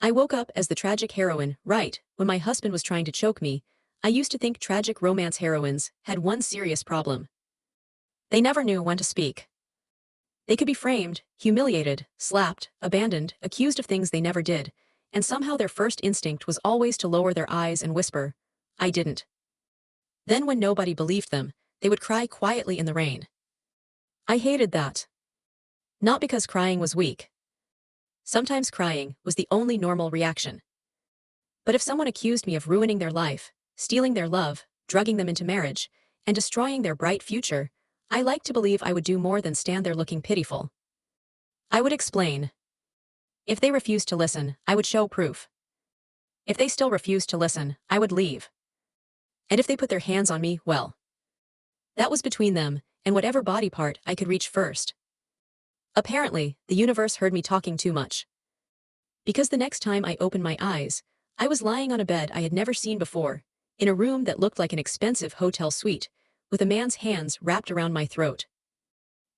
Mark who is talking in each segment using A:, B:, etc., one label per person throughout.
A: I woke up as the tragic heroine, right, when my husband was trying to choke me. I used to think tragic romance heroines had one serious problem. They never knew when to speak. They could be framed, humiliated, slapped, abandoned, accused of things they never did, and somehow their first instinct was always to lower their eyes and whisper, "I didn't." Then when nobody believed them, they would cry quietly in the rain. I hated that. Not because crying was weak. Sometimes crying was the only normal reaction. But if someone accused me of ruining their life, stealing their love, drugging them into marriage, and destroying their bright future, I like to believe I would do more than stand there looking pitiful. I would explain. If they refused to listen, I would show proof. If they still refused to listen, I would leave. And if they put their hands on me, well, that was between them and whatever body part I could reach first. Apparently, the universe heard me talking too much. Because the next time I opened my eyes, I was lying on a bed I had never seen before, in a room that looked like an expensive hotel suite, with a man's hands wrapped around my throat.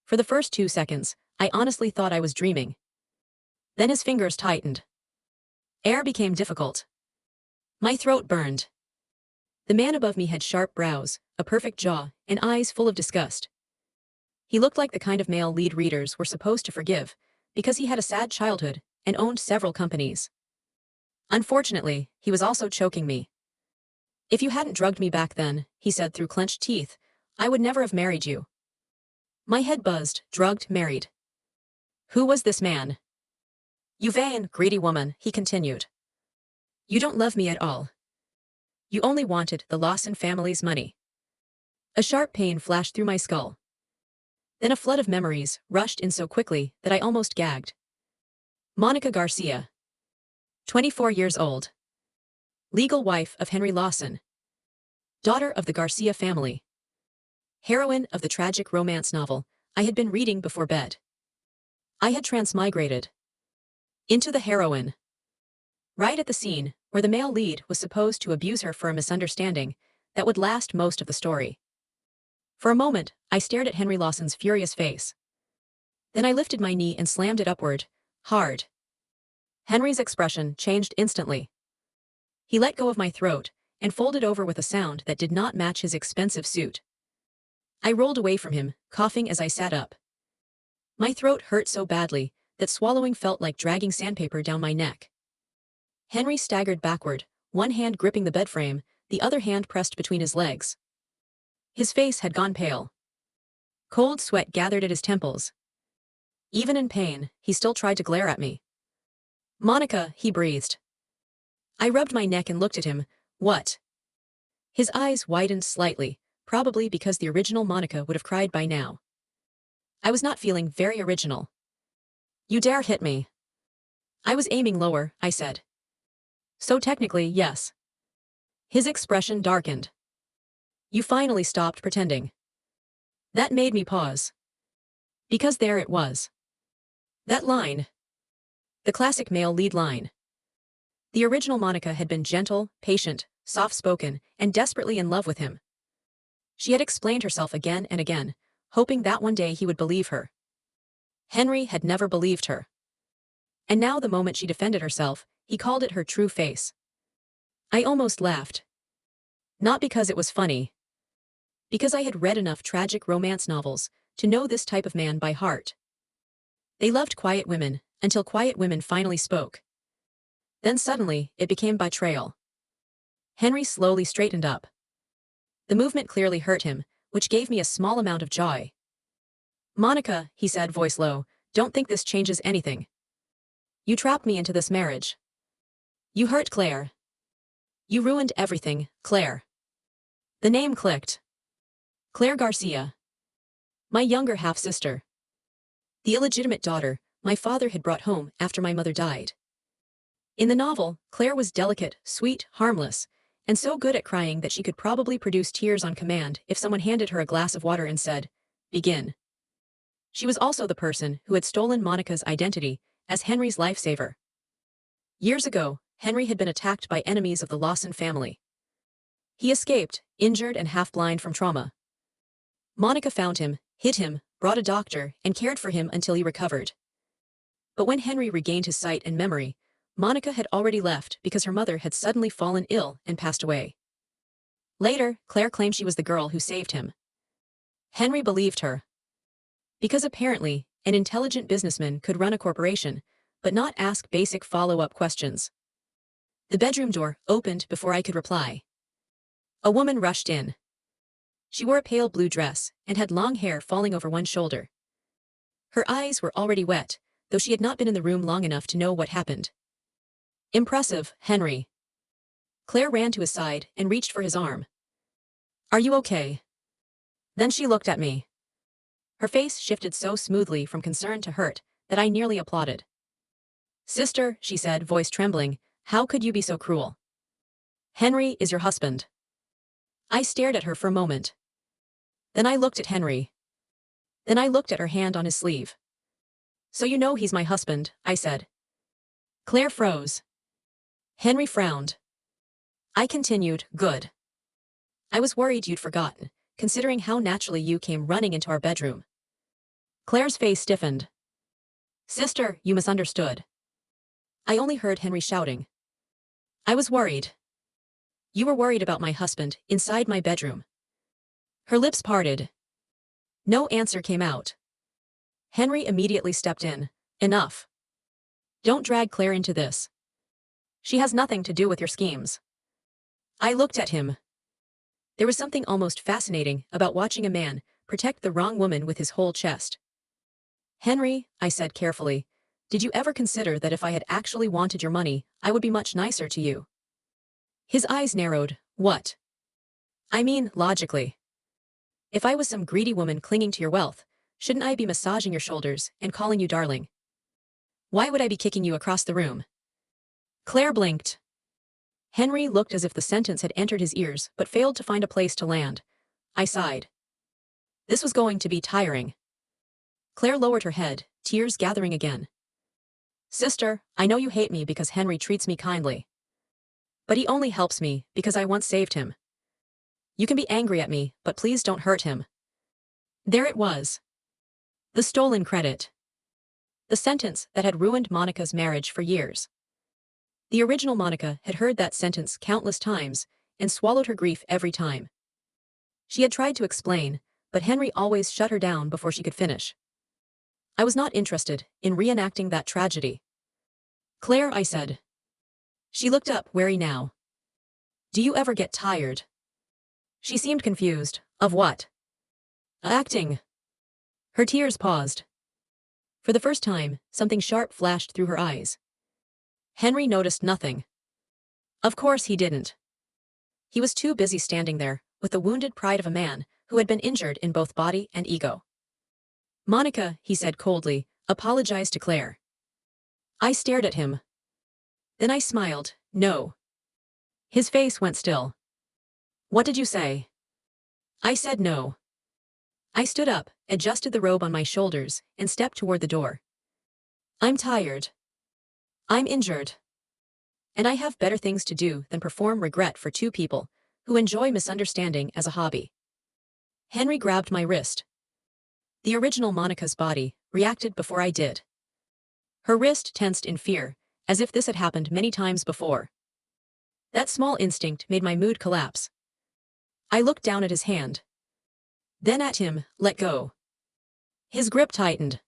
A: For the first 2 seconds, I honestly thought I was dreaming. Then his fingers tightened. Air became difficult. My throat burned. The man above me had sharp brows, a perfect jaw, and eyes full of disgust. He looked like the kind of male lead readers were supposed to forgive, because he had a sad childhood and owned several companies. Unfortunately, he was also choking me. "If you hadn't drugged me back then," he said through clenched teeth, "I would never have married you." My head buzzed, drugged, married. Who was this man? "You vain, greedy woman," he continued. "You don't love me at all. You only wanted the Lawson family's money." A sharp pain flashed through my skull. Then a flood of memories rushed in so quickly that I almost gagged. Monica Garcia. 24 years old. Legal wife of Henry Lawson. Daughter of the Garcia family. Heroine of the tragic romance novel I had been reading before bed. I had transmigrated into the heroine. Right at the scene where the male lead was supposed to abuse her for a misunderstanding that would last most of the story. For a moment, I stared at Henry Lawson's furious face. Then I lifted my knee and slammed it upward, hard. Henry's expression changed instantly. He let go of my throat and folded over with a sound that did not match his expensive suit. I rolled away from him, coughing as I sat up. My throat hurt so badly that swallowing felt like dragging sandpaper down my neck. Henry staggered backward, one hand gripping the bed frame, the other hand pressed between his legs. His face had gone pale. Cold sweat gathered at his temples. Even in pain, he still tried to glare at me. "Monica," he breathed. I rubbed my neck and looked at him. "What?" His eyes widened slightly, probably because the original Monica would have cried by now. I was not feeling very original. "You dare hit me." "I was aiming lower," I said. "So technically, yes." His expression darkened. "You finally stopped pretending." That made me pause. Because there it was. That line. The classic male lead line. The original Monica had been gentle, patient, soft-spoken, and desperately in love with him. She had explained herself again and again, hoping that one day he would believe her. Henry had never believed her. And now the moment she defended herself, he called it her true face. I almost laughed. Not because it was funny. Because I had read enough tragic romance novels to know this type of man by heart. They loved quiet women, until quiet women finally spoke. Then suddenly, it became betrayal. Henry slowly straightened up. The movement clearly hurt him, which gave me a small amount of joy. "Monica," he said, voice low, "don't think this changes anything. You trapped me into this marriage. You hurt Claire. You ruined everything, Claire." The name clicked. Claire Garcia. My younger half-sister. The illegitimate daughter my father had brought home after my mother died. In the novel, Claire was delicate, sweet, harmless, and so good at crying that she could probably produce tears on command if someone handed her a glass of water and said, "Begin." She was also the person who had stolen Monica's identity as Henry's lifesaver. Years ago, Henry had been attacked by enemies of the Lawson family. He escaped, injured and half-blind from trauma. Monica found him, hid him, brought a doctor, and cared for him until he recovered. But when Henry regained his sight and memory, Monica had already left because her mother had suddenly fallen ill and passed away. Later, Claire claimed she was the girl who saved him. Henry believed her. Because apparently, an intelligent businessman could run a corporation, but not ask basic follow-up questions. The bedroom door opened before I could reply. A woman rushed in. She wore a pale blue dress and had long hair falling over one shoulder. Her eyes were already wet, though she had not been in the room long enough to know what happened. Impressive, Henry. Claire ran to his side and reached for his arm. Are you okay? Then she looked at me. Her face shifted so smoothly from concern to hurt that I nearly applauded. Sister, she said, voice trembling, how could you be so cruel? Henry is your husband. I stared at her for a moment. Then I looked at Henry. Then I looked at her hand on his sleeve. So you know he's my husband, I said. Claire froze. Henry frowned. I continued, good. I was worried you'd forgotten, considering how naturally you came running into our bedroom. Claire's face stiffened. Sister, you misunderstood. I only heard Henry shouting. I was worried. You were worried about my husband inside my bedroom. Her lips parted. No answer came out. Henry immediately stepped in. Enough. Don't drag Claire into this. She has nothing to do with your schemes. I looked at him. There was something almost fascinating about watching a man protect the wrong woman with his whole chest. Henry, I said carefully, did you ever consider that if I had actually wanted your money, I would be much nicer to you? His eyes narrowed. What? I mean, logically. If I was some greedy woman clinging to your wealth, shouldn't I be massaging your shoulders and calling you darling? Why would I be kicking you across the room? Claire blinked. Henry looked as if the sentence had entered his ears but failed to find a place to land. I sighed. This was going to be tiring. Claire lowered her head, tears gathering again. Sister, I know you hate me because Henry treats me kindly. But he only helps me because I once saved him. You can be angry at me, but please don't hurt him. There it was. The stolen credit. The sentence that had ruined Monica's marriage for years. The original Monica had heard that sentence countless times and swallowed her grief every time. She had tried to explain, but Henry always shut her down before she could finish. I was not interested in reenacting that tragedy. Claire, I said. She looked up, wary now. Do you ever get tired? She seemed confused. Of what? Acting. Her tears paused. For the first time, something sharp flashed through her eyes. Henry noticed nothing. Of course he didn't. He was too busy standing there, with the wounded pride of a man who had been injured in both body and ego. Monica, he said coldly, apologized to Claire. I stared at him. Then I smiled. No. His face went still. What did you say? I said no. I stood up, adjusted the robe on my shoulders, and stepped toward the door. I'm tired. I'm injured. And I have better things to do than perform regret for two people who enjoy misunderstanding as a hobby. Henry grabbed my wrist. The original Monica's body reacted before I did. Her wrist tensed in fear, as if this had happened many times before. That small instinct made my mood collapse. I looked down at his hand. Then at him, let go. His grip tightened.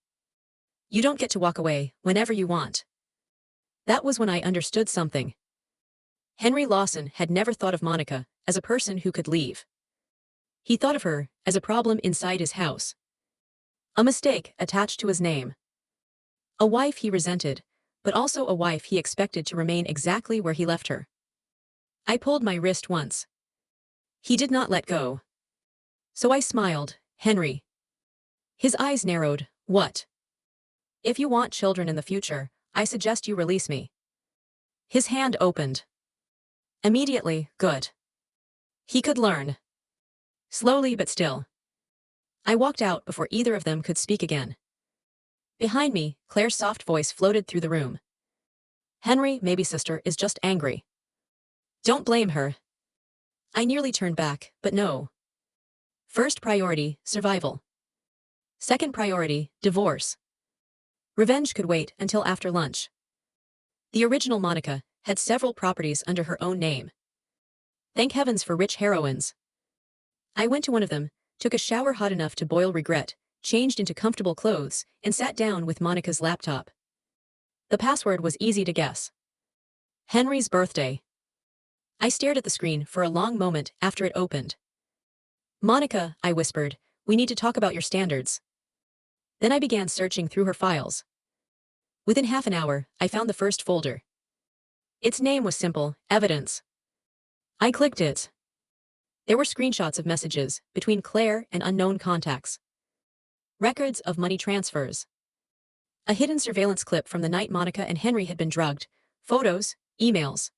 A: You don't get to walk away whenever you want. That was when I understood something. Henry Lawson had never thought of Monica as a person who could leave. He thought of her as a problem inside his house. A mistake attached to his name. A wife he resented, but also a wife he expected to remain exactly where he left her. I pulled my wrist once. He did not let go. So I smiled. Henry. His eyes narrowed. What? If you want children in the future, I suggest you release me. His hand opened. Immediately, good. He could learn. Slowly but still. I walked out before either of them could speak again. Behind me, Claire's soft voice floated through the room. Henry, maybe sister, is just angry. Don't blame her. I nearly turned back, but no. First priority, survival. Second priority, divorce. Revenge could wait until after lunch. The original Monica had several properties under her own name. Thank heavens for rich heroines. I went to one of them, took a shower hot enough to boil regret, changed into comfortable clothes, and sat down with Monica's laptop. The password was easy to guess. Henry's birthday. I stared at the screen for a long moment after it opened. Monica, I whispered, we need to talk about your standards. Then I began searching through her files. Within half an hour, I found the first folder. Its name was simple, Evidence. I clicked it. There were screenshots of messages between Claire and unknown contacts. Records of money transfers. A hidden surveillance clip from the night Monica and Henry had been drugged. Photos, emails.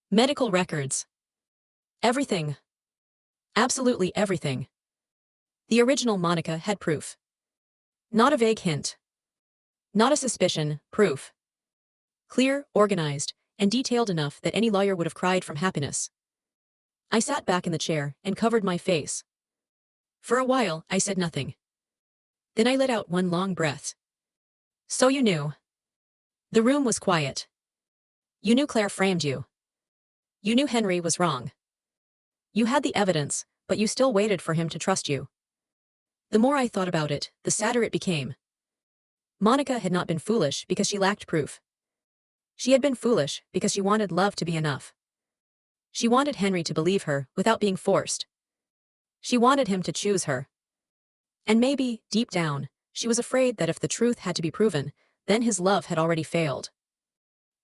A: Medical records. Everything. Absolutely everything. The original Monica had proof. Not a vague hint. Not a suspicion, proof. Clear, organized, and detailed enough that any lawyer would have cried from happiness. I sat back in the chair and covered my face. For a while, I said nothing. Then I let out one long breath. So you knew. The room was quiet. You knew Claire framed you. You knew Henry was wrong. You had the evidence, but you still waited for him to trust you. The more I thought about it, the sadder it became. Monica had not been foolish because she lacked proof. She had been foolish because she wanted love to be enough. She wanted Henry to believe her without being forced. She wanted him to choose her. And maybe, deep down, she was afraid that if the truth had to be proven, then his love had already failed.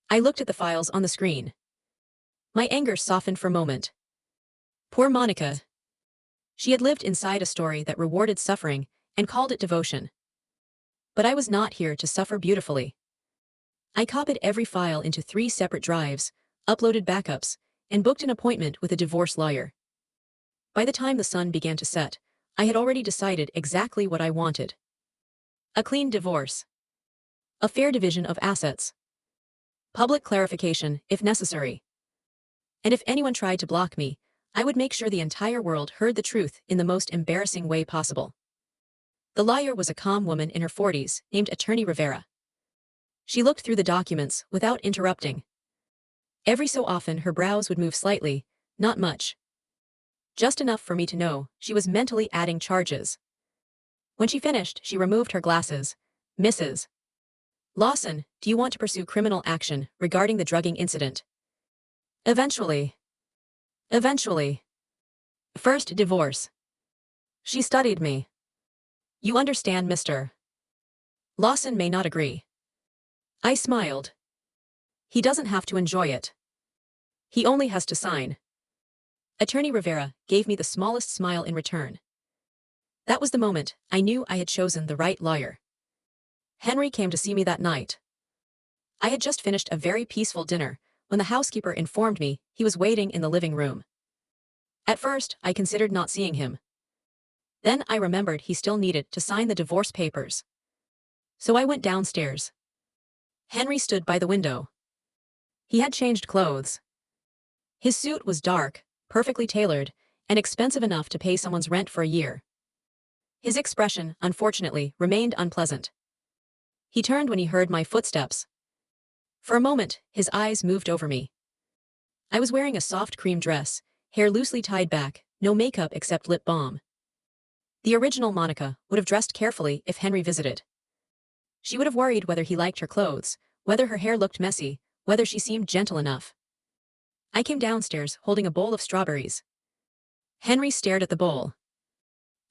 A: I looked at the files on the screen. My anger softened for a moment. Poor Monica. She had lived inside a story that rewarded suffering and called it devotion. But I was not here to suffer beautifully. I copied every file into 3 separate drives, uploaded backups, and booked an appointment with a divorce lawyer. By the time the sun began to set, I had already decided exactly what I wanted. A clean divorce. A fair division of assets. Public clarification, if necessary. And if anyone tried to block me, I would make sure the entire world heard the truth in the most embarrassing way possible. The lawyer was a calm woman in her 40s, named Attorney Rivera. She looked through the documents without interrupting. Every so often her brows would move slightly, not much. Just enough for me to know she was mentally adding charges. When she finished, she removed her glasses. Mrs. Lawson, do you want to pursue criminal action regarding the drugging incident? Eventually. Eventually. First divorce. She studied me. You understand, Mr. Lawson may not agree. I smiled. He doesn't have to enjoy it. He only has to sign. Attorney Rivera gave me the smallest smile in return. That was the moment I knew I had chosen the right lawyer. Henry came to see me that night. I had just finished a very peaceful dinner when the housekeeper informed me he was waiting in the living room. At first, I considered not seeing him. Then I remembered he still needed to sign the divorce papers. So I went downstairs. Henry stood by the window. He had changed clothes. His suit was dark, perfectly tailored, and expensive enough to pay someone's rent for a year. His expression, unfortunately, remained unpleasant. He turned when he heard my footsteps. For a moment, his eyes moved over me. I was wearing a soft cream dress, hair loosely tied back, no makeup except lip balm. The original Monica would have dressed carefully if Henry visited. She would have worried whether he liked her clothes, whether her hair looked messy, whether she seemed gentle enough. I came downstairs holding a bowl of strawberries. Henry stared at the bowl.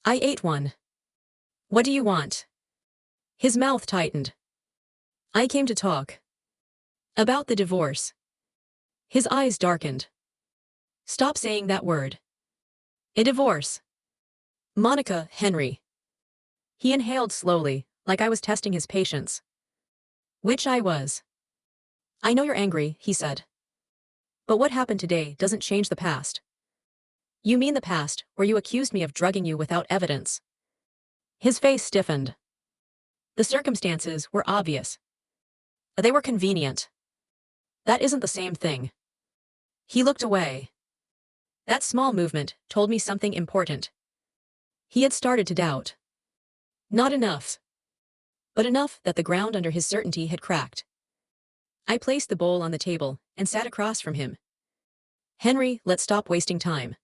A: I ate one. What do you want? His mouth tightened. I came to talk. About the divorce. His eyes darkened. Stop saying that word. A divorce. Monica, Henry. He inhaled slowly, like I was testing his patience. Which I was. I know you're angry, he said. But what happened today doesn't change the past. You mean the past, where you accused me of drugging you without evidence? His face stiffened. The circumstances were obvious. They were convenient. That isn't the same thing. He looked away. That small movement told me something important. He had started to doubt. Not enough. But enough that the ground under his certainty had cracked. I placed the bowl on the table and sat across from him. Henry, let's stop wasting time.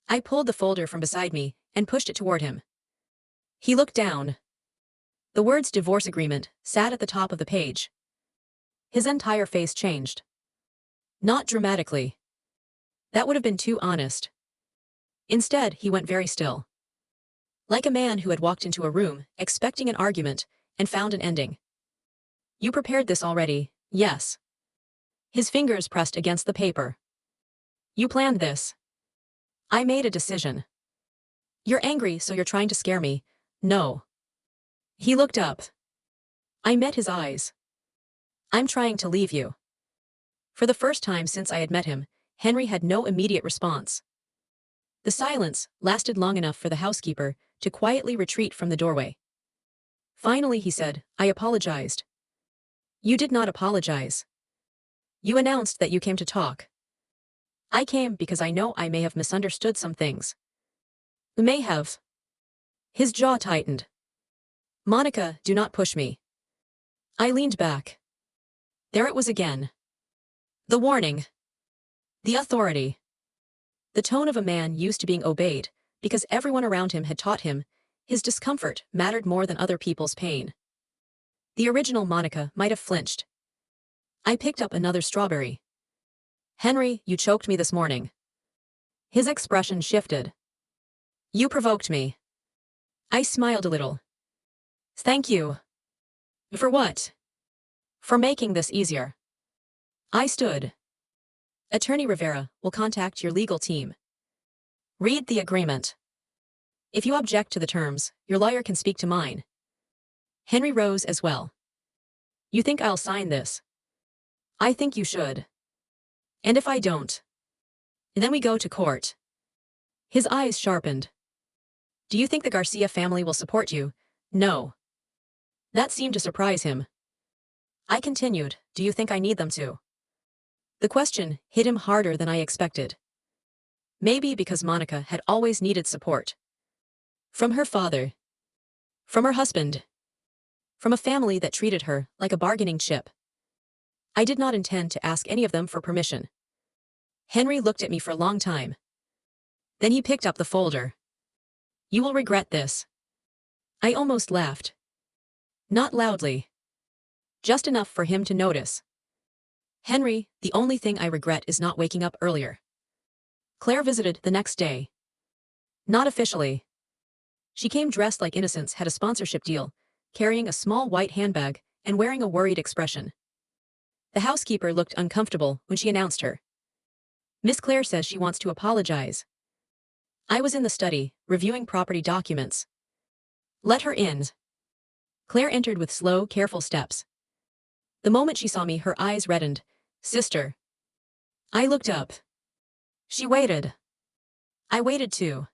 A: I pulled the folder from beside me and pushed it toward him. He looked down. The words divorce agreement sat at the top of the page. His entire face changed. Not dramatically. That would have been too honest. Instead, he went very still. Like a man who had walked into a room, expecting an argument, and found an ending. You prepared this already, yes. His fingers pressed against the paper. You planned this. I made a decision. You're angry, so you're trying to scare me. No. He looked up. I met his eyes. I'm trying to leave you. For the first time since I had met him, Henry had no immediate response. The silence lasted long enough for the housekeeper to quietly retreat from the doorway. Finally, he said, I apologized. You did not apologize. You announced that you came to talk. I came because I know I may have misunderstood some things. May have. His jaw tightened. Monica, do not push me. I leaned back. There it was again. The warning. The authority. The tone of a man used to being obeyed, because everyone around him had taught him his discomfort mattered more than other people's pain. The original Monica might have flinched. I picked up another strawberry. Henry, you choked me this morning. His expression shifted. You provoked me. I smiled a little. Thank you. For what? For making this easier. I stood. Attorney Rivera will contact your legal team. Read the agreement. If you object to the terms, your lawyer can speak to mine. Henry rose as well. You think I'll sign this? I think you should. And if I don't? Then we go to court. His eyes sharpened. Do you think the Garcia family will support you? No. That seemed to surprise him. I continued, do you think I need them to? The question hit him harder than I expected. Maybe because Monica had always needed support. From her father. From her husband. From a family that treated her like a bargaining chip. I did not intend to ask any of them for permission. Henry looked at me for a long time. Then he picked up the folder. You will regret this. I almost laughed. Not loudly. Just enough for him to notice. Henry, the only thing I regret is not waking up earlier. Claire visited the next day. Not officially. She came dressed like Innocence had a sponsorship deal, carrying a small white handbag and wearing a worried expression. The housekeeper looked uncomfortable when she announced her. Miss Claire says she wants to apologize. I was in the study, reviewing property documents. Let her in. Claire entered with slow, careful steps. The moment she saw me, her eyes reddened. Sister. I looked up. She waited. I waited too.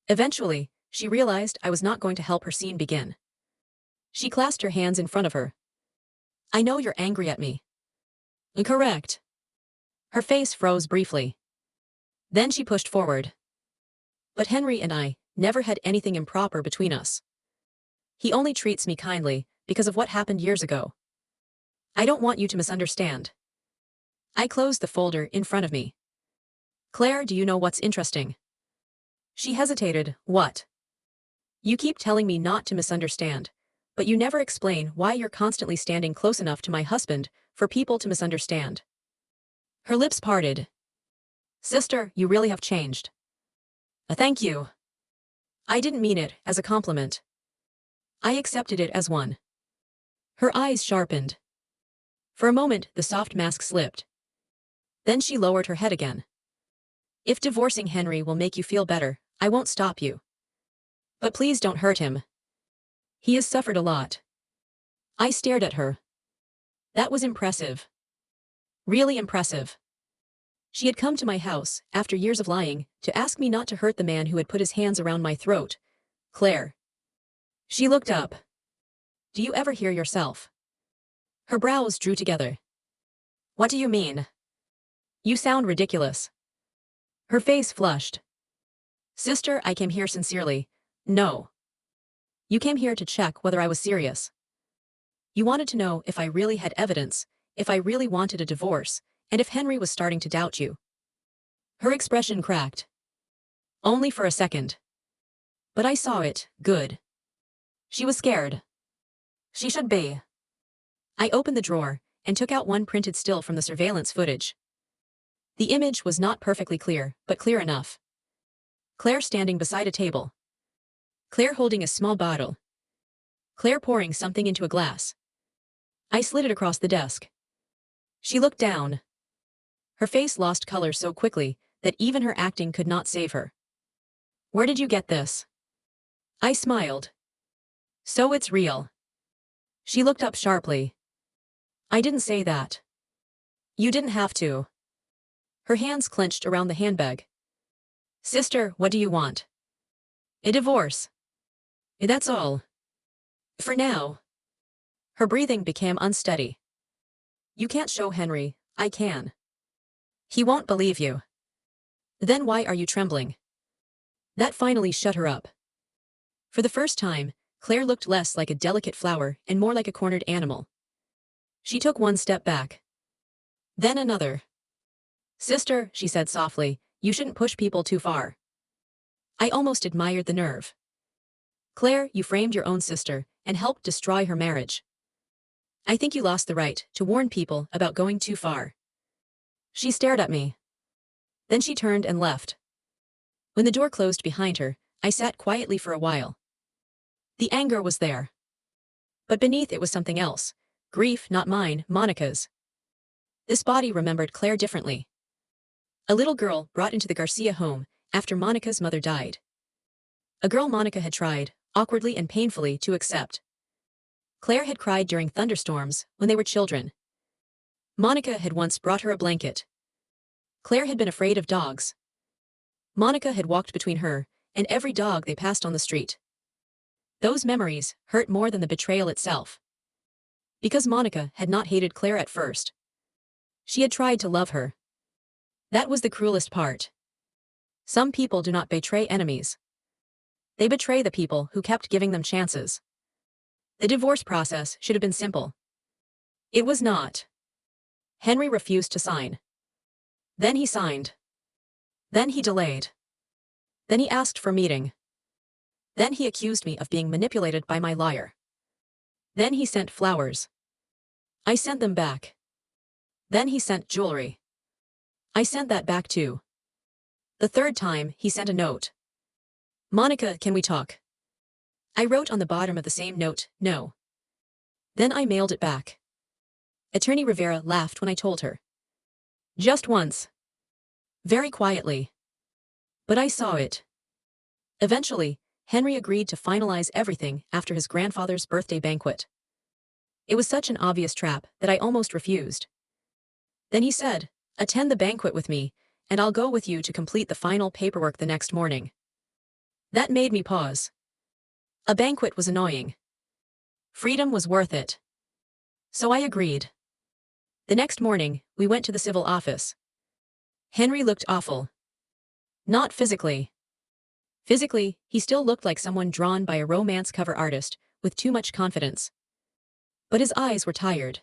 A: Eventually, she realized I was not going to help her scene begin. She clasped her hands in front of her. I know you're angry at me. Correct. Her face froze briefly. Then she pushed forward. But Henry and I never had anything improper between us. He only treats me kindly because of what happened years ago. I don't want you to misunderstand. I closed the folder in front of me. Claire, do you know what's interesting? She hesitated. What? You keep telling me not to misunderstand, but you never explain why you're constantly standing close enough to my husband for people to misunderstand. Her lips parted. Sister, you really have changed. Thank you. I didn't mean it as a compliment. I accepted it as one. Her eyes sharpened. For a moment, the soft mask slipped. Then she lowered her head again. If divorcing Henry will make you feel better, I won't stop you. But please don't hurt him. He has suffered a lot. I stared at her. That was impressive. Really impressive. She had come to my house, after years of lying, to ask me not to hurt the man who had put his hands around my throat. Claire. She looked up. Do you ever hear yourself? Her brows drew together. What do you mean? You sound ridiculous. Her face flushed. Sister, I came here sincerely. No. You came here to check whether I was serious. You wanted to know if I really had evidence, if I really wanted a divorce, and if Henry was starting to doubt you. Her expression cracked. Only for a second. But I saw it. Good. She was scared. She should be. I opened the drawer and took out one printed still from the surveillance footage. The image was not perfectly clear, but clear enough. Claire standing beside a table. Claire holding a small bottle. Claire pouring something into a glass. I slid it across the desk. She looked down. Her face lost color so quickly that even her acting could not save her. Where did you get this? I smiled. So it's real. She looked up sharply. I didn't say that. You didn't have to. Her hands clenched around the handbag. Sister, what do you want? A divorce. That's all. For now. Her breathing became unsteady. You can't show Henry, I can. He won't believe you. Then why are you trembling? That finally shut her up. For the first time, Claire looked less like a delicate flower and more like a cornered animal. She took one step back. Then another. Sister, she said softly, you shouldn't push people too far. I almost admired the nerve. Claire, you framed your own sister and helped destroy her marriage. I think you lost the right to warn people about going too far. She stared at me. Then she turned and left. When the door closed behind her, I sat quietly for a while. The anger was there. But beneath it was something else. Grief, not mine, Monica's. This body remembered Claire differently. A little girl brought into the Garcia home after Monica's mother died. A girl Monica had tried, awkwardly and painfully, to accept. Claire had cried during thunderstorms when they were children. Monica had once brought her a blanket. Claire had been afraid of dogs. Monica had walked between her and every dog they passed on the street. Those memories hurt more than the betrayal itself. Because Monica had not hated Claire at first. She had tried to love her. That was the cruelest part. Some people do not betray enemies. They betray the people who kept giving them chances. The divorce process should have been simple. It was not. Henry refused to sign. Then he signed. Then he delayed. Then he asked for a meeting. Then he accused me of being manipulated by my lawyer. Then he sent flowers. I sent them back. Then he sent jewelry. I sent that back too. The third time, he sent a note. Monica, can we talk? I wrote on the bottom of the same note, no. Then I mailed it back. Attorney Rivera laughed when I told her. Just once. Very quietly. But I saw it. Eventually, Henry agreed to finalize everything after his grandfather's birthday banquet. It was such an obvious trap that I almost refused. Then he said, attend the banquet with me, and I'll go with you to complete the final paperwork the next morning. That made me pause. A banquet was annoying. Freedom was worth it. So I agreed. The next morning, we went to the civil office. Henry looked awful. Not physically. Physically, he still looked like someone drawn by a romance cover artist with too much confidence. But his eyes were tired.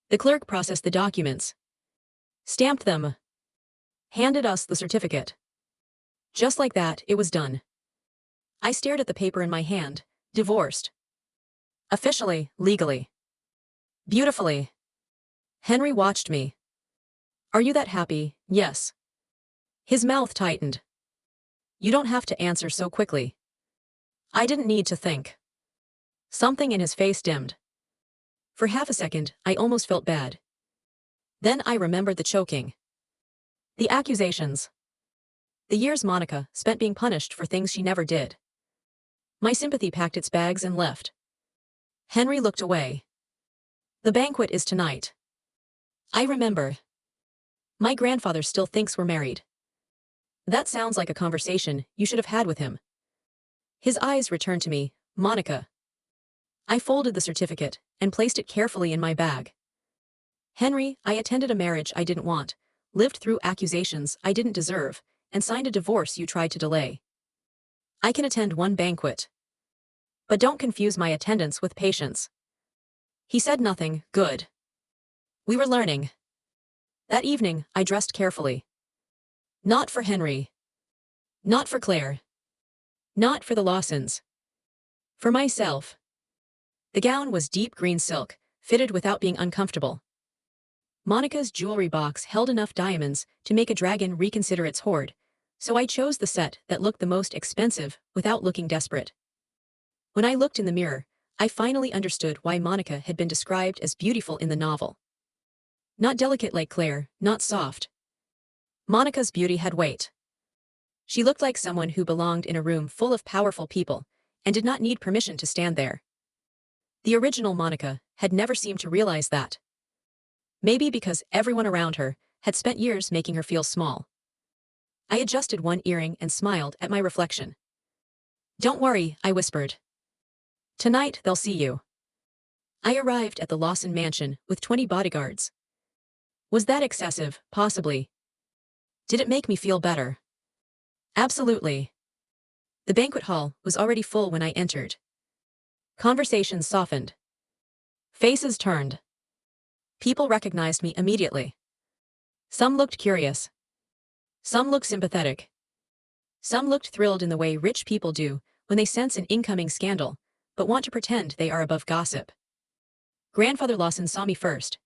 A: The clerk processed the documents. Stamped them. Handed us the certificate. Just like that, it was done. I stared at the paper in my hand, divorced. Officially, legally. Beautifully. Henry watched me. Are you that happy? Yes. His mouth tightened. You don't have to answer so quickly. I didn't need to think. Something in his face dimmed. For half a second, I almost felt bad. Then I remembered the choking. The accusations. The years Monica spent being punished for things she never did. My sympathy packed its bags and left. Henry looked away. The banquet is tonight. I remember. My grandfather still thinks we're married. That sounds like a conversation you should have had with him. His eyes returned to me, Monica. I folded the certificate and placed it carefully in my bag. Henry, I attended a marriage I didn't want, lived through accusations I didn't deserve, and signed a divorce you tried to delay. I can attend one banquet. But don't confuse my attendance with patience. He said nothing. Good. We were learning. That evening, I dressed carefully. Not for Henry. Not for Claire. Not for the Lawsons. For myself. The gown was deep green silk, fitted without being uncomfortable. Monica's jewelry box held enough diamonds to make a dragon reconsider its hoard, so I chose the set that looked the most expensive without looking desperate. When I looked in the mirror, I finally understood why Monica had been described as beautiful in the novel. Not delicate like Claire, not soft. Monica's beauty had weight. She looked like someone who belonged in a room full of powerful people and did not need permission to stand there. The original Monica had never seemed to realize that. Maybe because everyone around her had spent years making her feel small. I adjusted one earring and smiled at my reflection. "Don't worry," I whispered. "Tonight they'll see you." I arrived at the Lawson mansion with 20 bodyguards. Was that excessive? Possibly. Did it make me feel better? Absolutely. The banquet hall was already full when I entered. Conversations softened. Faces turned. People recognized me immediately. Some looked curious. Some looked sympathetic. Some looked thrilled in the way rich people do when they sense an incoming scandal, but want to pretend they are above gossip. Grandfather Lawson saw me first.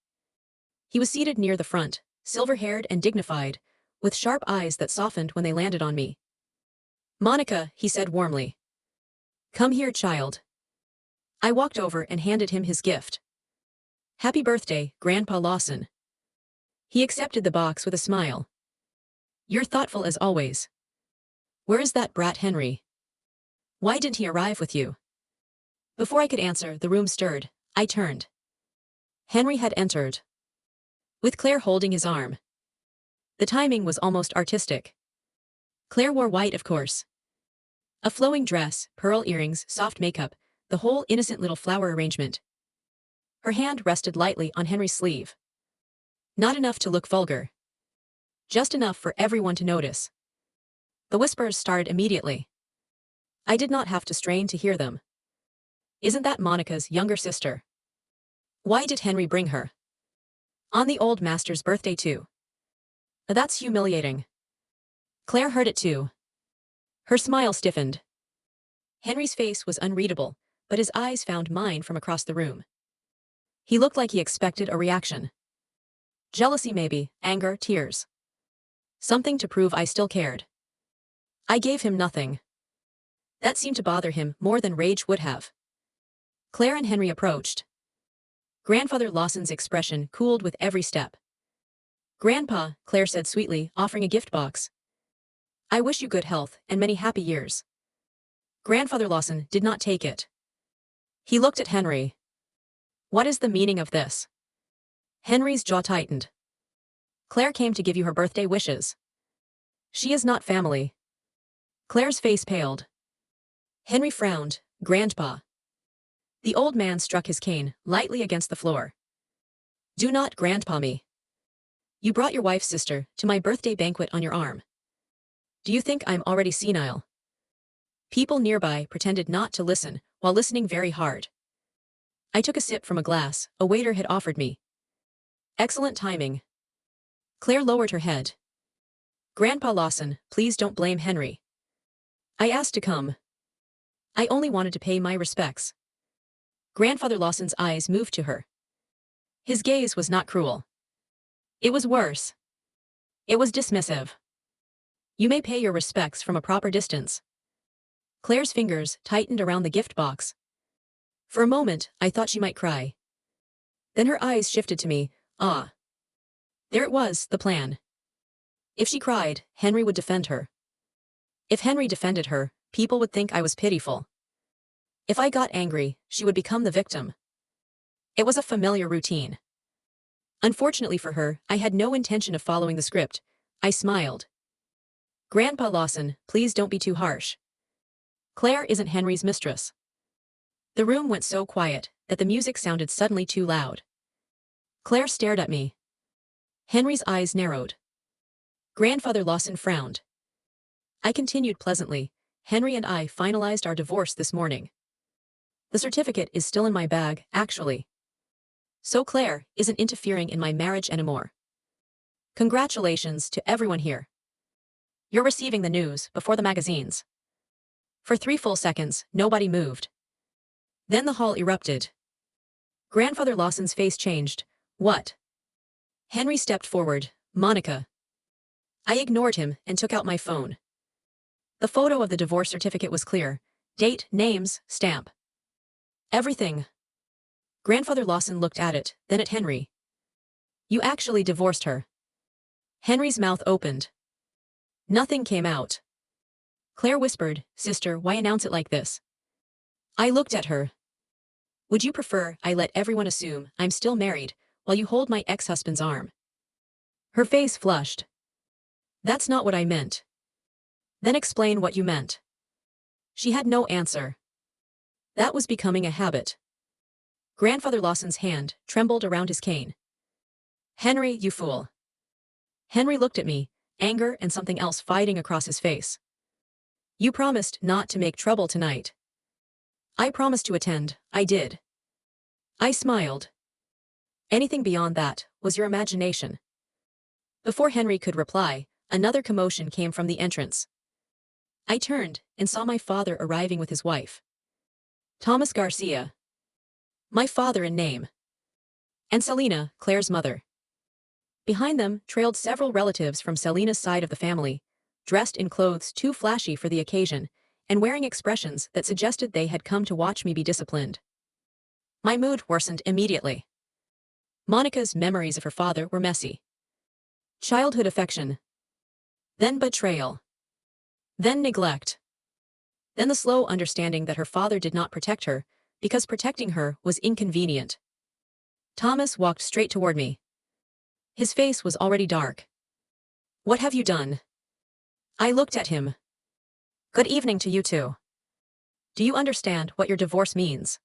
A: He was seated near the front, silver-haired and dignified, with sharp eyes that softened when they landed on me. "Monica," he said warmly. "Come here, child." I walked over and handed him his gift. "Happy birthday, Grandpa Lawson." He accepted the box with a smile. "You're thoughtful as always. Where is that brat Henry? Why didn't he arrive with you?" Before I could answer, the room stirred. I turned. Henry had entered, with Claire holding his arm. The timing was almost artistic. Claire wore white, of course. A flowing dress, pearl earrings, soft makeup, the whole innocent little flower arrangement. Her hand rested lightly on Henry's sleeve. Not enough to look vulgar. Just enough for everyone to notice. The whispers started immediately. I did not have to strain to hear them. "Isn't that Monica's younger sister? Why did Henry bring her? On the old master's birthday too? That's humiliating." Claire heard it too. Her smile stiffened. Henry's face was unreadable, but his eyes found mine from across the room. He looked like he expected a reaction. Jealousy maybe, anger, tears. Something to prove I still cared. I gave him nothing. That seemed to bother him more than rage would have. Claire and Henry approached. Grandfather Lawson's expression cooled with every step. "Grandpa," Claire said sweetly, offering a gift box. "I wish you good health and many happy years." Grandfather Lawson did not take it. He looked at Henry. "What is the meaning of this?" Henry's jaw tightened. "Claire came to give you her birthday wishes. She is not family." Claire's face paled. Henry frowned. "Grandpa." The old man struck his cane lightly against the floor. "Do not grandpa me. You brought your wife's sister to my birthday banquet on your arm. Do you think I'm already senile?" People nearby pretended not to listen while listening very hard. I took a sip from a glass a waiter had offered me. Excellent timing. Claire lowered her head. "Grandpa Lawson, please don't blame Henry. I asked to come. I only wanted to pay my respects." Grandfather Lawson's eyes moved to her. His gaze was not cruel. It was worse. It was dismissive. "You may pay your respects from a proper distance." Claire's fingers tightened around the gift box. For a moment, I thought she might cry. Then her eyes shifted to me. Ah. There it was, the plan. If she cried, Henry would defend her. If Henry defended her, people would think I was pitiful. If I got angry, she would become the victim. It was a familiar routine. Unfortunately for her, I had no intention of following the script. I smiled. "Grandpa Lawson, please don't be too harsh. Claire isn't Henry's mistress." The room went so quiet that the music sounded suddenly too loud. Claire stared at me. Henry's eyes narrowed. Grandfather Lawson frowned. I continued pleasantly. "Henry and I finalized our divorce this morning. The certificate is still in my bag, actually." So Claire isn't interfering in my marriage anymore. Congratulations to everyone here. You're receiving the news before the magazines. For 3 full seconds, nobody moved. Then the hall erupted. Grandfather Lawson's face changed. What? Henry stepped forward. Monica. I ignored him and took out my phone. The photo of the divorce certificate was clear. Date, names, stamp. Everything. Grandfather Lawson looked at it, then at Henry. You actually divorced her. Henry's mouth opened. Nothing came out. Claire whispered, Sister, why announce it like this? I looked at her. Would you prefer I let everyone assume I'm still married while you hold my ex-husband's arm? Her face flushed. That's not what I meant. Then explain what you meant. She had no answer. That was becoming a habit. Grandfather Lawson's hand trembled around his cane. Henry, you fool. Henry looked at me, anger and something else fighting across his face. You promised not to make trouble tonight. I promised to attend, I did. I smiled. Anything beyond that was your imagination. Before Henry could reply, another commotion came from the entrance. I turned and saw my father arriving with his wife. Thomas Garcia. My father in name. And Selena, Claire's mother. Behind them trailed several relatives from Selena's side of the family, dressed in clothes too flashy for the occasion, and wearing expressions that suggested they had come to watch me be disciplined. My mood worsened immediately. Monica's memories of her father were messy. Childhood affection. Then betrayal. Then neglect. Then the slow understanding that her father did not protect her, because protecting her was inconvenient. Thomas walked straight toward me. His face was already dark. What have you done? I looked at him. Good evening to you too. Do you understand what your divorce means?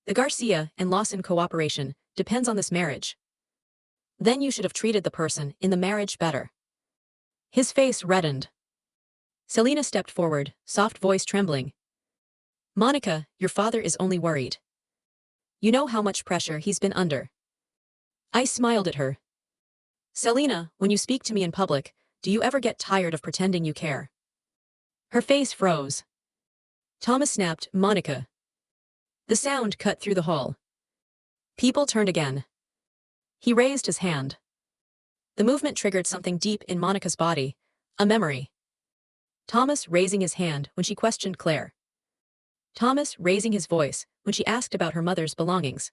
A: The Garcia and Lawson cooperation depends on this marriage. Then you should have treated the person in the marriage better. His face reddened. Selena stepped forward, soft voice trembling. Monica, your father is only worried. You know how much pressure he's been under. I smiled at her. Selena, when you speak to me in public, do you ever get tired of pretending you care? Her face froze. Thomas snapped, Monica. The sound cut through the hall. People turned again. He raised his hand. The movement triggered something deep in Monica's body, a memory. Thomas raising his hand when she questioned Claire. Thomas raising his voice when she asked about her mother's belongings.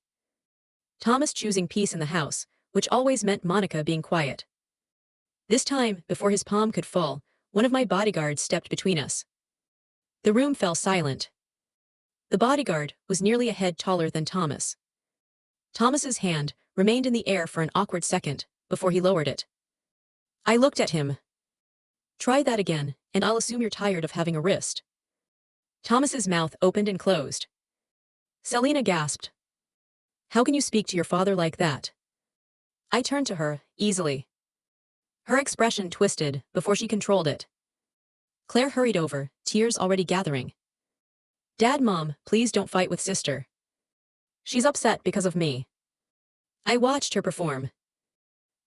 A: Thomas choosing peace in the house, which always meant Monica being quiet. This time, before his palm could fall, one of my bodyguards stepped between us. The room fell silent. The bodyguard was nearly a head taller than Thomas. Thomas's hand remained in the air for an awkward second before he lowered it. I looked at him. Try that again, and I'll assume you're tired of having a wrist. Thomas's mouth opened and closed. Selena gasped. How can you speak to your father like that? I turned to her, easily. Her expression twisted before she controlled it. Claire hurried over, tears already gathering. Dad, Mom, please don't fight with sister. She's upset because of me. I watched her perform.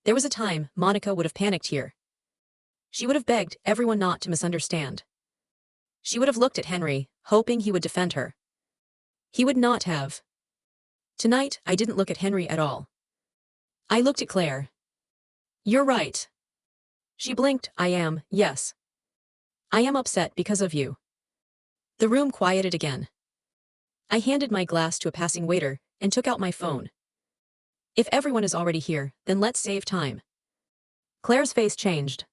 A: There was a time Monica would have panicked here. She would have begged everyone not to misunderstand. She would have looked at Henry, hoping he would defend her. He would not have. Tonight, I didn't look at Henry at all. I looked at Claire. You're right. She blinked. I am, yes. I am upset because of you. The room quieted again. I handed my glass to a passing waiter and took out my phone. If everyone is already here, then let's save time. Claire's face changed.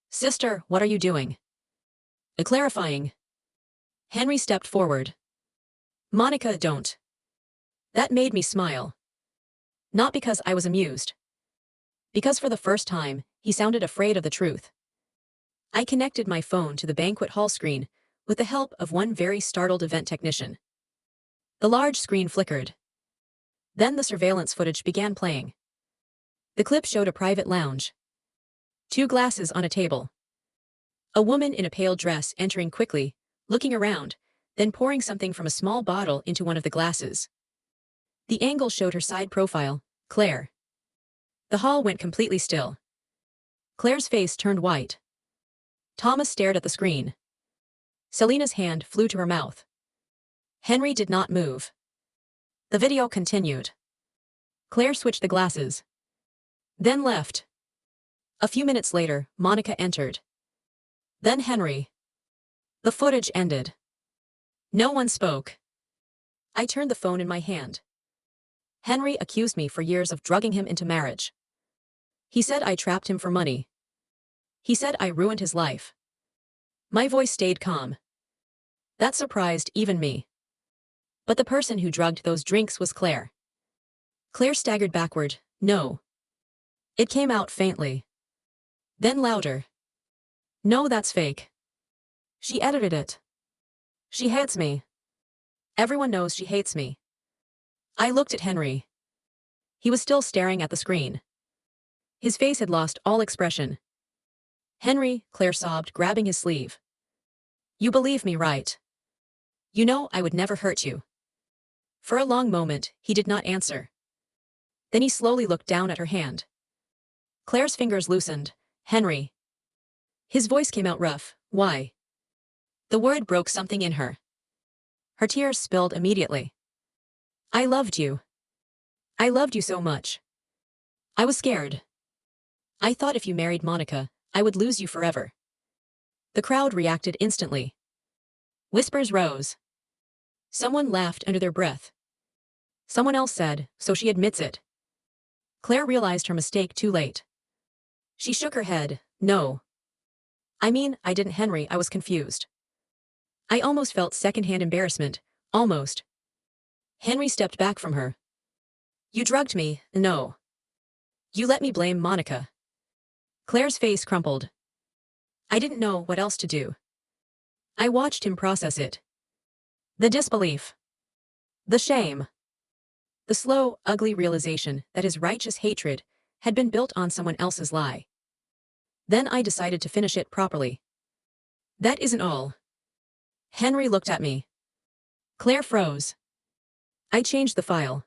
A: Sister, what are you doing? Clarifying. Henry stepped forward. Monica, don't. That made me smile. Not because I was amused. Because for the first time, he sounded afraid of the truth. I connected my phone to the banquet hall screen with the help of one very startled event technician. The large screen flickered. Then the surveillance footage began playing. The clip showed a private lounge. 2 glasses on a table. A woman in a pale dress entering quickly, looking around, then pouring something from a small bottle into one of the glasses. The angle showed her side profile, Claire. The hall went completely still. Claire's face turned white. Thomas stared at the screen. Selena's hand flew to her mouth. Henry did not move. The video continued. Claire switched the glasses. Then left. A few minutes later, Monica entered. Then Henry. The footage ended. No one spoke. I turned the phone in my hand. Henry accused me for years of drugging him into marriage. He said I trapped him for money. He said I ruined his life. My voice stayed calm. That surprised even me. But the person who drugged those drinks was Claire. Claire staggered backward. No. It came out faintly. Then louder. No, that's fake. She edited it. She hates me. Everyone knows she hates me. I looked at Henry. He was still staring at the screen. His face had lost all expression. Henry, Claire sobbed, grabbing his sleeve. You believe me, right? You know I would never hurt you. For a long moment, he did not answer. Then he slowly looked down at her hand. Claire's fingers loosened. Henry. His voice came out rough. Why? The word broke something in her. Her tears spilled immediately. I loved you. I loved you so much. I was scared. I thought if you married Monica, I would lose you forever. The crowd reacted instantly. Whispers rose. Someone laughed under their breath. Someone else said, so she admits it. Claire realized her mistake too late. She shook her head. No. I mean, I didn't, Henry, I was confused. I almost felt secondhand embarrassment. Almost. Henry stepped back from her. You drugged me, no. You let me blame Monica. Claire's face crumpled. I didn't know what else to do. I watched him process it. The disbelief. The shame. The slow, ugly realization that his righteous hatred had been built on someone else's lie. Then I decided to finish it properly. That isn't all. Henry looked at me. Claire froze. I changed the file.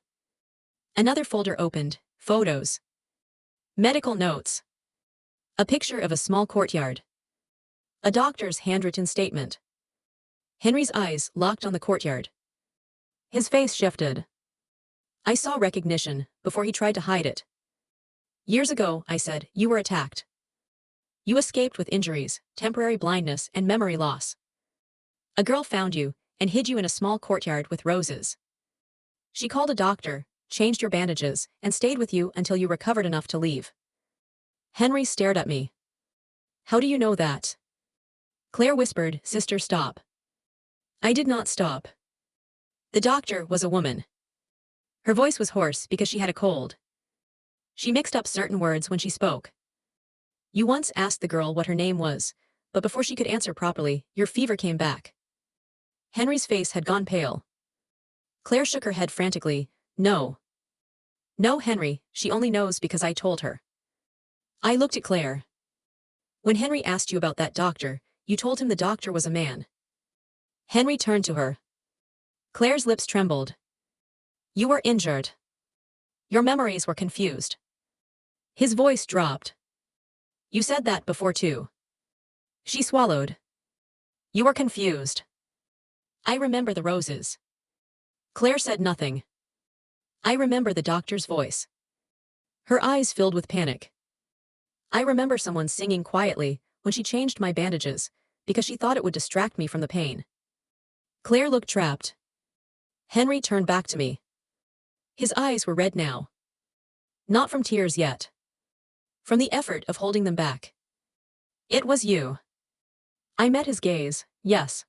A: Another folder opened. Photos. Medical notes. A picture of a small courtyard. A doctor's handwritten statement. Henry's eyes locked on the courtyard. His face shifted. I saw recognition before he tried to hide it. Years ago, I said, you were attacked. You escaped with injuries, temporary blindness, and memory loss. A girl found you and hid you in a small courtyard with roses. She called a doctor, changed your bandages, and stayed with you until you recovered enough to leave. Henry stared at me. How do you know that? Claire whispered, Sister, stop. I did not stop. The doctor was a woman. Her voice was hoarse because she had a cold. She mixed up certain words when she spoke. You once asked the girl what her name was, but before she could answer properly, your fever came back. Henry's face had gone pale. Claire shook her head frantically. No. No, Henry, she only knows because I told her. I looked at Claire. When Henry asked you about that doctor, you told him the doctor was a man. Henry turned to her. Claire's lips trembled. You were injured. Your memories were confused. His voice dropped. You said that before too. She swallowed. You were confused. I remember the roses. Claire said nothing. I remember the doctor's voice. Her eyes filled with panic. I remember someone singing quietly when she changed my bandages because she thought it would distract me from the pain. Claire looked trapped. Henry turned back to me. His eyes were red now. Not from tears yet. From the effort of holding them back. It was you. I met his gaze, yes.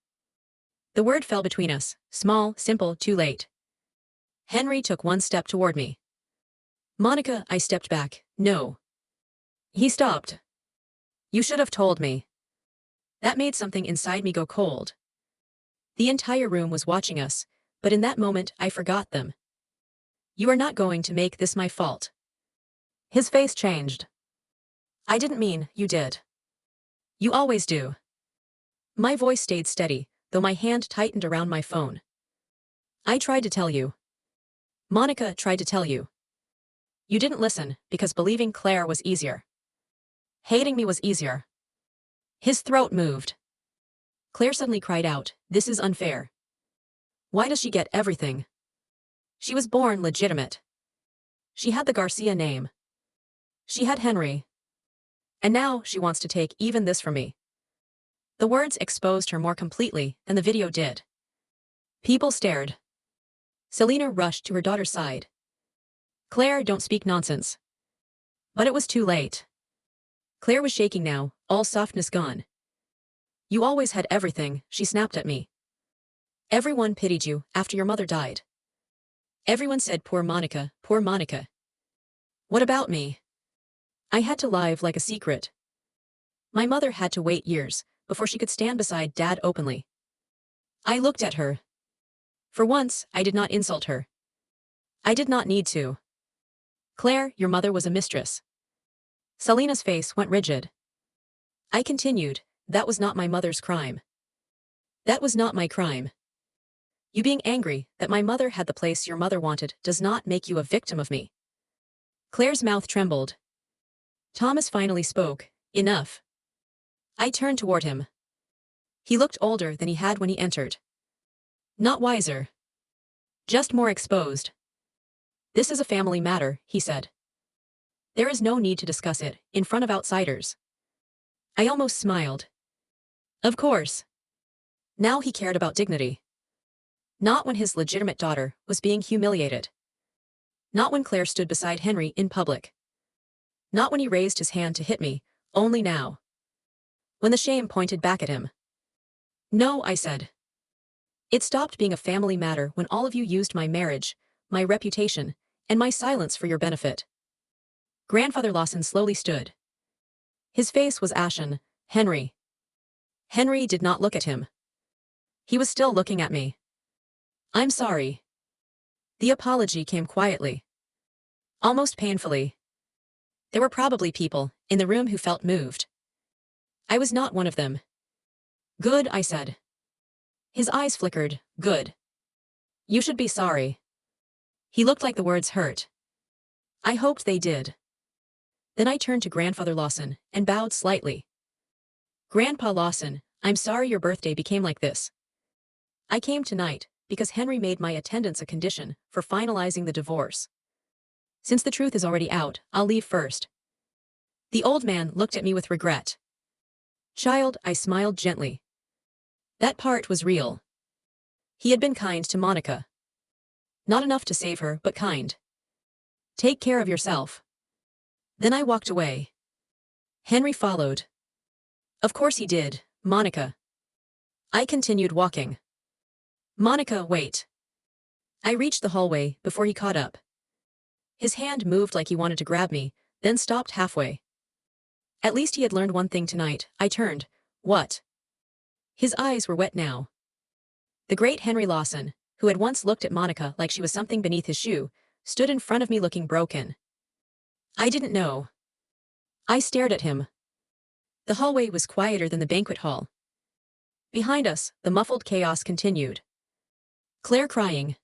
A: The word fell between us, small, simple, too late. Henry took one step toward me. Monica, I stepped back, no. He stopped. You should have told me. That made something inside me go cold. The entire room was watching us, but in that moment I forgot them. You are not going to make this my fault. His face changed. I didn't mean you did. You always do. My voice stayed steady, though my hand tightened around my phone. I tried to tell you. Monica tried to tell you. You didn't listen because believing Claire was easier. Hating me was easier. His throat moved. Claire suddenly cried out, "This is unfair. Why does she get everything? She was born legitimate. She had the Garcia name. She had Henry. And now she wants to take even this from me." The words exposed her more completely than the video did. People stared. Selena rushed to her daughter's side. "Claire, don't speak nonsense." But it was too late. Claire was shaking now, all softness gone. "You always had everything," she snapped at me. "Everyone pitied you after your mother died. Everyone said, 'Poor Monica, poor Monica.' What about me? I had to live like a secret. My mother had to wait years before she could stand beside Dad openly." I looked at her. For once, I did not insult her. I did not need to. "Claire, your mother was a mistress." Selena's face went rigid. I continued, "That was not my mother's crime. That was not my crime. You being angry that my mother had the place your mother wanted does not make you a victim of me." Claire's mouth trembled. Thomas finally spoke, "Enough." I turned toward him. He looked older than he had when he entered. Not wiser. Just more exposed. "This is a family matter," he said. "There is no need to discuss it in front of outsiders." I almost smiled. Of course. Now he cared about dignity. Not when his legitimate daughter was being humiliated. Not when Claire stood beside Henry in public. Not when he raised his hand to hit me, only now. When the shame pointed back at him. "No," I said. "It stopped being a family matter when all of you used my marriage, my reputation, and my silence for your benefit." Grandfather Lawson slowly stood. His face was ashen. "Henry." Henry did not look at him. He was still looking at me. "I'm sorry." The apology came quietly. Almost painfully. There were probably people in the room who felt moved. I was not one of them. "Good," I said. His eyes flickered. "Good. You should be sorry." He looked like the words hurt. I hoped they did. Then I turned to Grandfather Lawson and bowed slightly. "Grandpa Lawson, I'm sorry your birthday became like this. I came tonight because Henry made my attendance a condition for finalizing the divorce. Since the truth is already out, I'll leave first." The old man looked at me with regret. "Child," I smiled gently. That part was real. He had been kind to Monica. Not enough to save her, but kind. "Take care of yourself." Then I walked away. Henry followed. Of course he did, Monica. I continued walking. "Monica, wait." I reached the hallway before he caught up. His hand moved like he wanted to grab me, then stopped halfway. At least he had learned one thing tonight. I turned. "What?" His eyes were wet now. The great Henry Lawson, who had once looked at Monica like she was something beneath his shoe, stood in front of me looking broken. I didn't know. I stared at him. The hallway was quieter than the banquet hall. Behind us, the muffled chaos continued. Claire crying.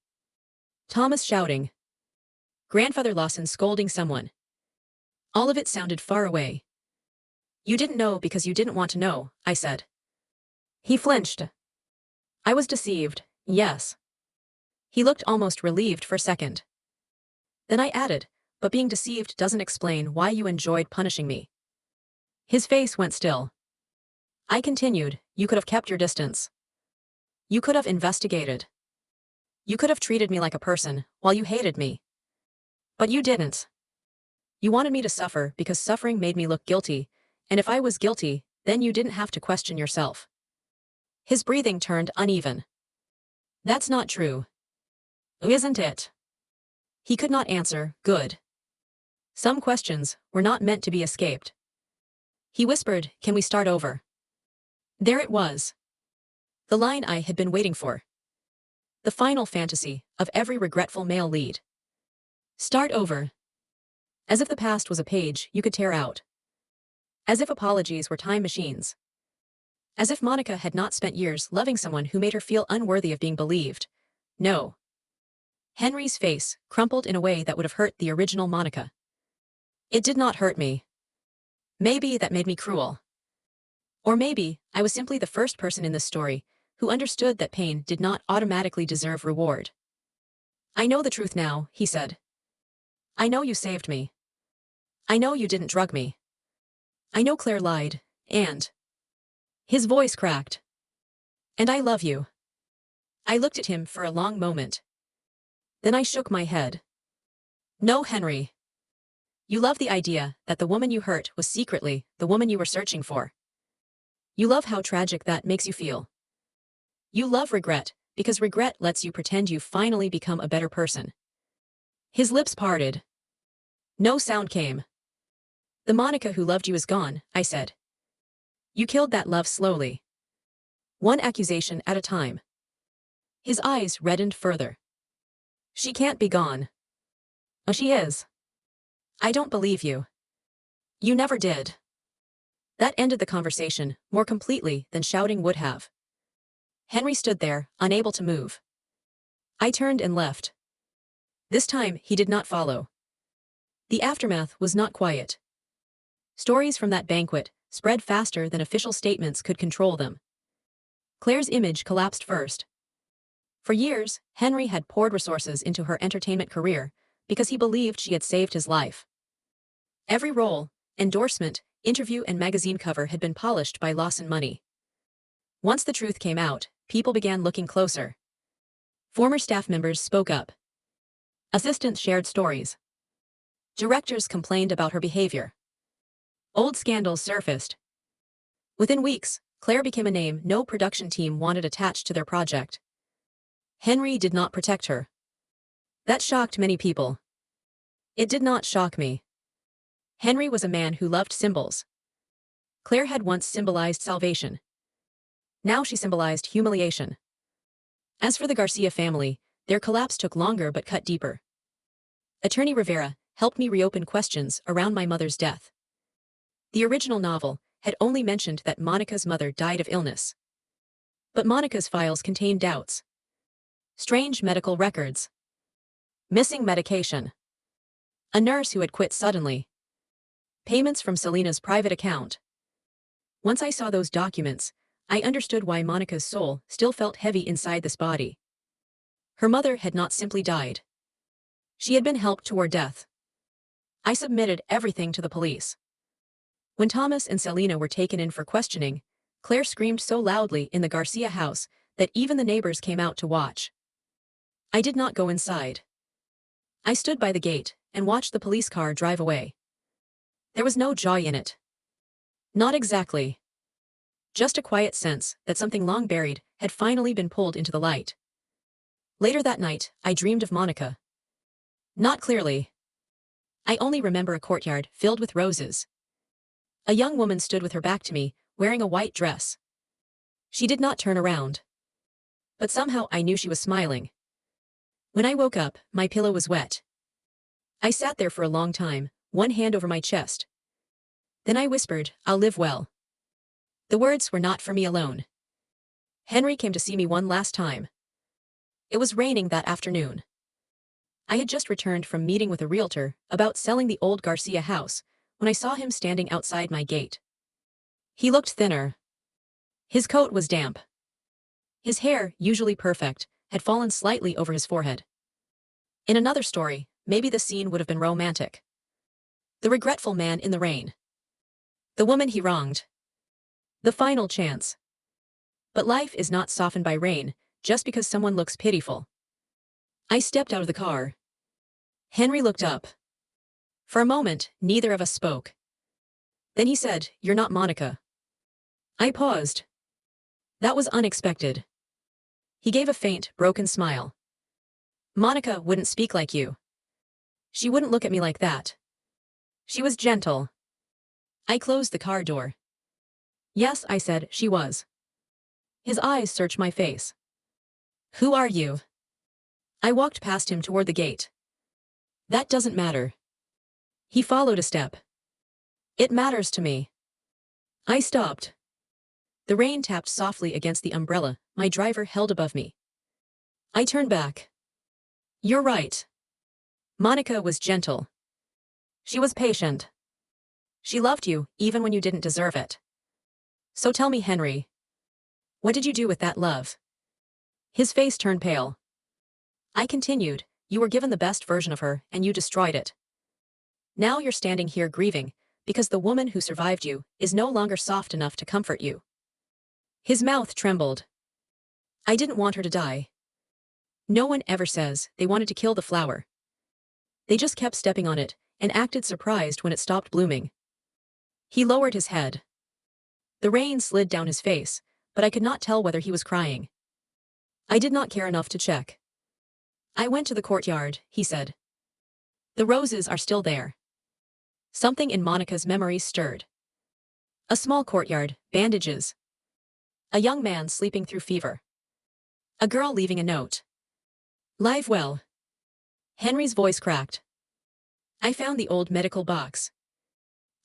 A: Thomas shouting. Grandfather Lawson scolding someone. All of it sounded far away. "You didn't know because you didn't want to know," I said. He flinched. I was deceived, yes. He looked almost relieved for a second. Then I added, "But being deceived doesn't explain why you enjoyed punishing me." His face went still. I continued, "You could have kept your distance. You could have investigated. You could have treated me like a person while you hated me. But you didn't. You wanted me to suffer because suffering made me look guilty, and if I was guilty, then you didn't have to question yourself." His breathing turned uneven. "That's not true." "Isn't it?" He could not answer. Good. Some questions were not meant to be escaped. He whispered, "Can we start over?" There it was. The line I had been waiting for. The final fantasy of every regretful male lead. Start over. As if the past was a page you could tear out. As if apologies were time machines. As if Monica had not spent years loving someone who made her feel unworthy of being believed. No. Henry's face crumpled in a way that would have hurt the original Monica. It did not hurt me. Maybe that made me cruel. Or maybe I was simply the first person in this story who understood that pain did not automatically deserve reward. I know the truth now, he said. I know you saved me. I know you didn't drug me. I know Claire lied, and... His voice cracked. And I love you. I looked at him for a long moment. Then I shook my head. No, Henry. You love the idea that the woman you hurt was secretly the woman you were searching for. You love how tragic that makes you feel. You love regret, because regret lets you pretend you finally become a better person. His lips parted. No sound came. The Monica who loved you is gone, I said. You killed that love slowly. One accusation at a time. His eyes reddened further. She can't be gone. Oh, she is. I don't believe you. You never did. That ended the conversation more completely than shouting would have. Henry stood there, unable to move. I turned and left. This time, he did not follow. The aftermath was not quiet. Stories from that banquet spread faster than official statements could control them. Claire's image collapsed first. For years, Henry had poured resources into her entertainment career because he believed she had saved his life. Every role, endorsement, interview and magazine cover had been polished by Lawson money. Once the truth came out, people began looking closer. Former staff members spoke up. Assistants shared stories. Directors complained about her behavior. Old scandals surfaced. Within weeks, Claire became a name no production team wanted attached to their project. Henry did not protect her. That shocked many people. It did not shock me. Henry was a man who loved symbols. Claire had once symbolized salvation. Now she symbolized humiliation. As for the Garcia family, their collapse took longer but cut deeper. Attorney Rivera helped me reopen questions around my mother's death. The original novel had only mentioned that Monica's mother died of illness. But Monica's files contained doubts. Strange medical records. Missing medication. A nurse who had quit suddenly. Payments from Selena's private account. Once I saw those documents, I understood why Monica's soul still felt heavy inside this body. Her mother had not simply died. She had been helped toward death. I submitted everything to the police. When Thomas and Selena were taken in for questioning, Claire screamed so loudly in the Garcia house that even the neighbors came out to watch. I did not go inside. I stood by the gate and watched the police car drive away. There was no joy in it. Not exactly. Just a quiet sense that something long buried had finally been pulled into the light. Later that night, I dreamed of Monica. Not clearly. I only remember a courtyard filled with roses. A young woman stood with her back to me, wearing a white dress. She did not turn around. But somehow I knew she was smiling. When I woke up, my pillow was wet. I sat there for a long time, one hand over my chest. Then I whispered, "I'll live well." The words were not for me alone. Henry came to see me one last time. It was raining that afternoon. I had just returned from meeting with a realtor about selling the old Garcia house when I saw him standing outside my gate. He looked thinner. His coat was damp. His hair, usually perfect, had fallen slightly over his forehead. In another story, maybe the scene would have been romantic. The regretful man in the rain. The woman he wronged. The final chance. But life is not softened by rain just because someone looks pitiful. I stepped out of the car. Henry looked up. For a moment, neither of us spoke. Then he said, "You're not Monica." I paused. That was unexpected. He gave a faint, broken smile. "Monica wouldn't speak like you. She wouldn't look at me like that. She was gentle." I closed the car door. "Yes," I said, "she was." His eyes searched my face. "Who are you?" I walked past him toward the gate. "That doesn't matter." He followed a step. "It matters to me." I stopped. The rain tapped softly against the umbrella my driver held above me. I turned back. You're right. Monica was gentle. She was patient. She loved you, even when you didn't deserve it. So tell me, Henry, what did you do with that love? His face turned pale. I continued, you were given the best version of her, and you destroyed it. Now you're standing here grieving, because the woman who survived you is no longer soft enough to comfort you. His mouth trembled. I didn't want her to die. No one ever says they wanted to kill the flower. They just kept stepping on it and acted surprised when it stopped blooming. He lowered his head. The rain slid down his face, but I could not tell whether he was crying. I did not care enough to check. I went to the courtyard, he said. The roses are still there. Something in Monica's memories stirred. A small courtyard, bandages. A young man sleeping through fever. A girl leaving a note. Live well. Henry's voice cracked. I found the old medical box.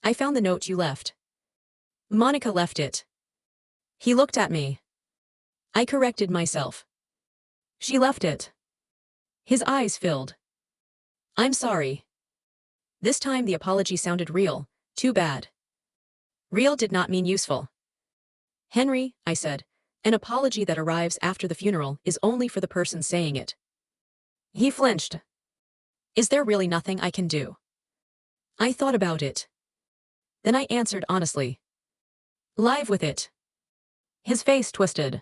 A: I found the note you left. Monica left it. He looked at me. I corrected myself. She left it. His eyes filled. I'm sorry. This time the apology sounded real. Too bad. Real did not mean useful. Henry, I said, an apology that arrives after the funeral is only for the person saying it. He flinched. Is there really nothing I can do? I thought about it. Then I answered honestly. Live with it. His face twisted.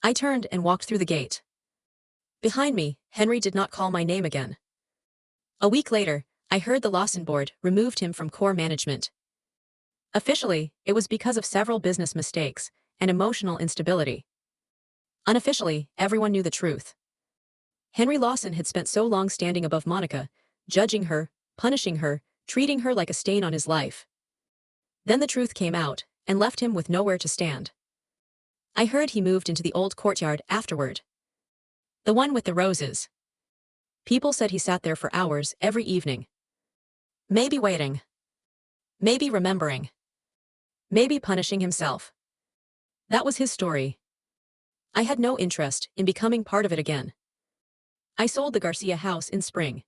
A: I turned and walked through the gate. Behind me, Henry did not call my name again. A week later, I heard the Lawson board removed him from core management. Officially, it was because of several business mistakes and emotional instability. Unofficially, everyone knew the truth. Henry Lawson had spent so long standing above Monica, judging her, punishing her, treating her like a stain on his life. Then the truth came out and left him with nowhere to stand. I heard he moved into the old courtyard afterward. The one with the roses. People said he sat there for hours every evening. Maybe waiting. Maybe remembering. Maybe punishing himself. That was his story. I had no interest in becoming part of it again. I sold the Garcia house in spring.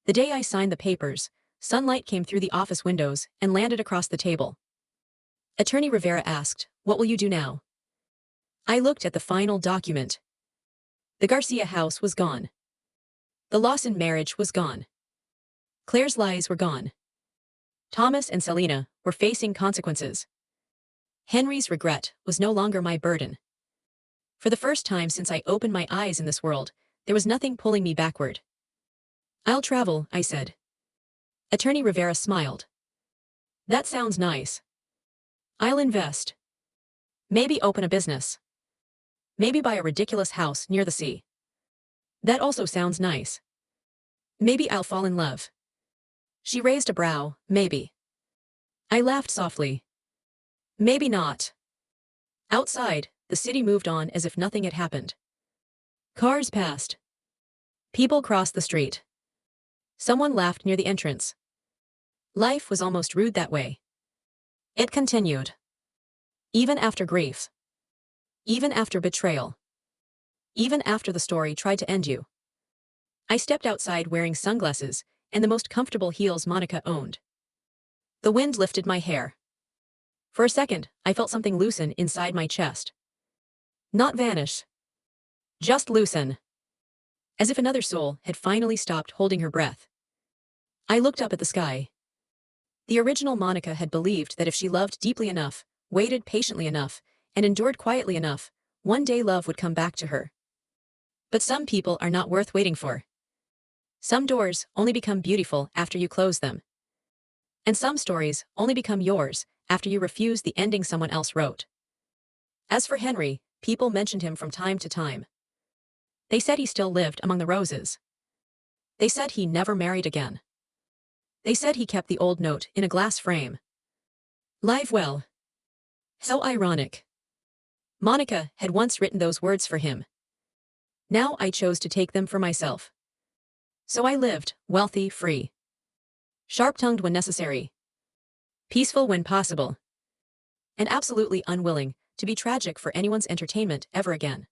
A: The day I signed the papers, sunlight came through the office windows and landed across the table. Attorney Rivera asked, "What will you do now?" I looked at the final document. The Garcia house was gone. The Lawson marriage was gone. Claire's lies were gone. Thomas and Selena were facing consequences. Henry's regret was no longer my burden. For the first time since I opened my eyes in this world, there was nothing pulling me backward. I'll travel, I said. Attorney Rivera smiled. That sounds nice. I'll invest. Maybe open a business. Maybe buy a ridiculous house near the sea. That also sounds nice. Maybe I'll fall in love. She raised a brow, maybe. I laughed softly. Maybe not. Outside, the city moved on as if nothing had happened. Cars passed. People crossed the street. Someone laughed near the entrance. Life was almost rude that way. It continued. Even after grief. Even after betrayal. Even after the story tried to end you. I stepped outside wearing sunglasses and the most comfortable heels Monica owned. The wind lifted my hair. For a second, I felt something loosen inside my chest. Not vanish. Just loosen. As if another soul had finally stopped holding her breath. I looked up at the sky. The original Monica had believed that if she loved deeply enough, waited patiently enough, and endured quietly enough, one day love would come back to her. But some people are not worth waiting for. Some doors only become beautiful after you close them. And some stories only become yours after you refuse the ending someone else wrote. As for Henry, people mentioned him from time to time. They said he still lived among the roses. They said he never married again. They said he kept the old note in a glass frame. Live well. So ironic. Monica had once written those words for him. Now I chose to take them for myself. So I lived, wealthy, free. Sharp-tongued when necessary. Peaceful when possible. And absolutely unwilling to be tragic for anyone's entertainment ever again.